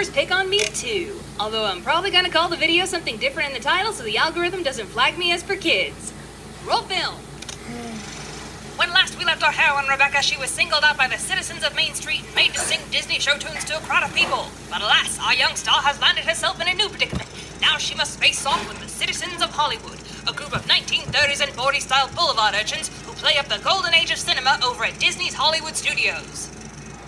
performers pick on me too. Although I'm probably gonna call the video something different in the title so the algorithm doesn't flag me as for kids. Roll film. When last we left our heroine Rebecca, she was singled out by the citizens of Main Street and made to sing Disney show tunes to a crowd of people. But alas, our young star has landed herself in a new predicament. Now she must face off with the citizens of Hollywood, a group of 1930s and 40s style boulevard urchins who play up the golden age of cinema over at Disney's Hollywood Studios.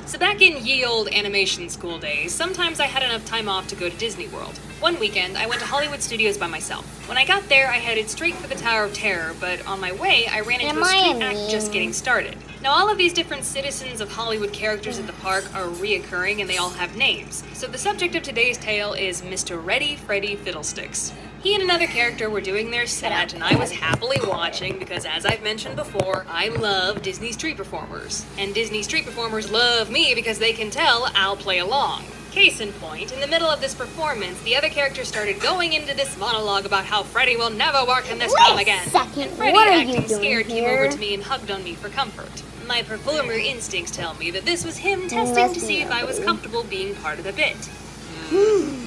So back in ye old animation school days, sometimes I had enough time off to go to Disney World. One weekend, I went to Hollywood Studios by myself. When I got there, I headed straight for the Tower of Terror, but on my way, I ran into a street act just getting started. Now, all of these different citizens of Hollywood characters at the park are reoccurring, and they all have names. So the subject of today's tale is Mr. Ready Freddy Fiddlesticks. He and another character were doing their set, and I was happily watching because, as I've mentioned before, I love Disney street performers. And Disney street performers love me because they can tell I'll play along. Case in point, in the middle of this performance, the other character started going into this monologue about how Freddy will never work in this film again. And Freddy, acting scared, came over to me and hugged on me for comfort. My performer instincts tell me that this was him testing to see if I was comfortable being part of the bit.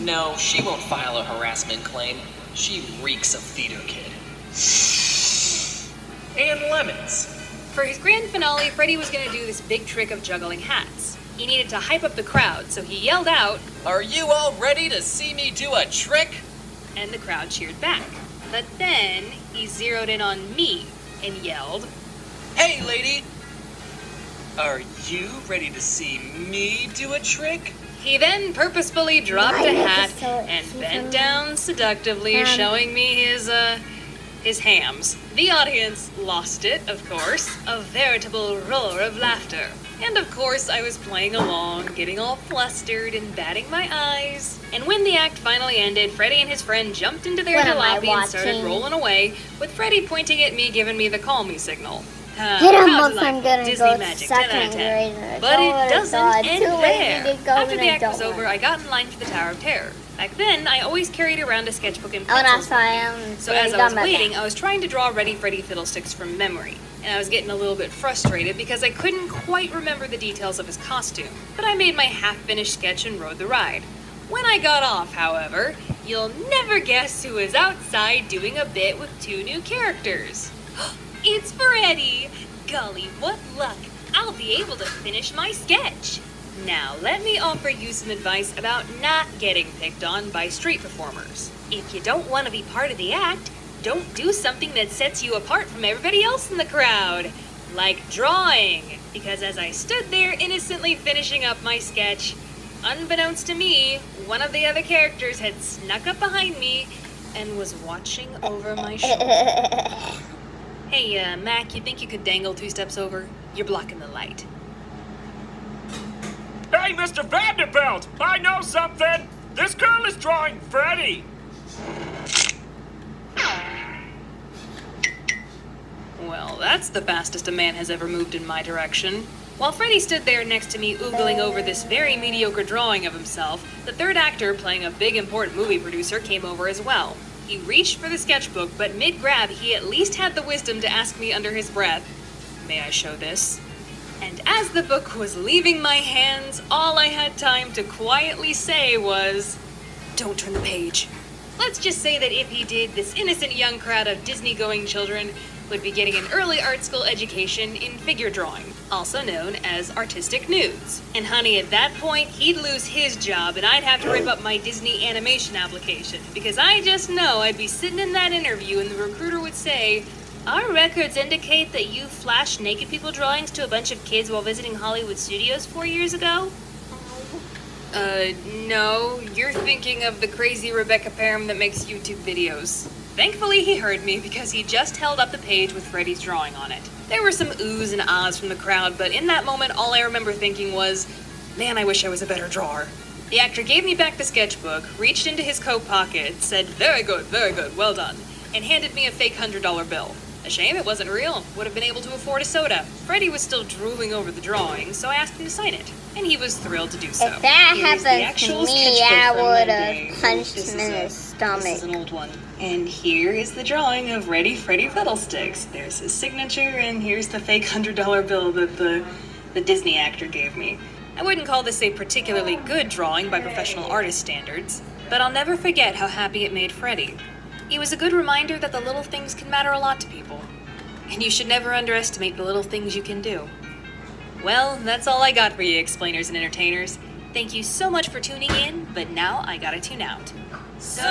No, she won't file a harassment claim. She reeks of theater kid. And lemons. For his grand finale, Freddy was going to do this big trick of juggling hats. He needed to hype up the crowd, so he yelled out, "Are you all ready to see me do a trick?" And the crowd cheered back. But then he zeroed in on me and yelled, "Hey, lady! Are you ready to see me do a trick?" He then purposefully dropped a hat and bent down seductively, showing me his hams. The audience lost it, of course, a veritable roar of laughter. And of course, I was playing along, getting all flustered and batting my eyes. And when the act finally ended, Freddy and his friend jumped into their jalopy and started rolling away, with Freddy pointing at me, giving me the call me signal. Hit him up, I'm gonna Disney go magic, second 10 out of 10. grade. But it doesn't end there. After the act was over, over, I got in line for the Tower of Terror. Back then, I always carried around a sketchbook and Oh, pencils. that's why I'm So as I was waiting, I was trying to draw Ready Freddy Fiddlesticks from memory. And I was getting a little bit frustrated because I couldn't quite remember the details of his costume. But I made my half-finished sketch and rode the ride. When I got off, however, you'll never guess who was outside doing a bit with two new characters. It's Freddy! Golly, what luck! I'll be able to finish my sketch! Now, let me offer you some advice about not getting picked on by street performers. If you don't want to be part of the act, don't do something that sets you apart from everybody else in the crowd. Like drawing. Because as I stood there innocently finishing up my sketch, unbeknownst to me, one of the other characters had snuck up behind me and was watching over my shoulder. Hey, Mac, you think you could dangle 2 steps over? You're blocking the light. Hey, Mr. Vanderbilt! I know something! This girl is drawing Freddy! Well, that's the fastest a man has ever moved in my direction. While Freddy stood there next to me oogling over this very mediocre drawing of himself, the third actor, playing a big important movie producer, came over as well. He reached for the sketchbook, but mid-grab, he at least had the wisdom to ask me under his breath, "May I show this?" And as the book was leaving my hands, all I had time to quietly say was, "Don't turn the page." Let's just say that if he did, this innocent young crowd of Disney-going children would be getting an early art school education in figure drawing, also known as artistic nudes. And honey, at that point, he'd lose his job and I'd have to rip up my Disney animation application, because I just know I'd be sitting in that interview and the recruiter would say, "Our records indicate that you flashed naked people drawings to a bunch of kids while visiting Hollywood Studios 4 years ago?" No, you're thinking of the crazy Rebecca Parham that makes YouTube videos. Thankfully, he heard me because he just held up the page with Freddy's drawing on it. There were some oohs and ahs from the crowd, but in that moment, all I remember thinking was, man, I wish I was a better drawer. The actor gave me back the sketchbook, reached into his coat pocket, said, very good, well done," and handed me a fake $100 bill. A shame it wasn't real. Would have been able to afford a soda. Freddy was still drooling over the drawing, so I asked him to sign it, and he was thrilled to do so. If that Here's the happened actual to me, sketchbook I from would that day. have punched This him is in a- his stomach. This is an old one. And here is the drawing of Ready Freddy Fiddlesticks. There's his signature, and here's the fake $100 bill that the Disney actor gave me. I wouldn't call this a particularly good drawing by professional artist standards, but I'll never forget how happy it made Freddy. He was a good reminder that the little things can matter a lot to people, and you should never underestimate the little things you can do. Well, that's all I got for you, explainers and entertainers. Thank you so much for tuning in, but now I gotta tune out. So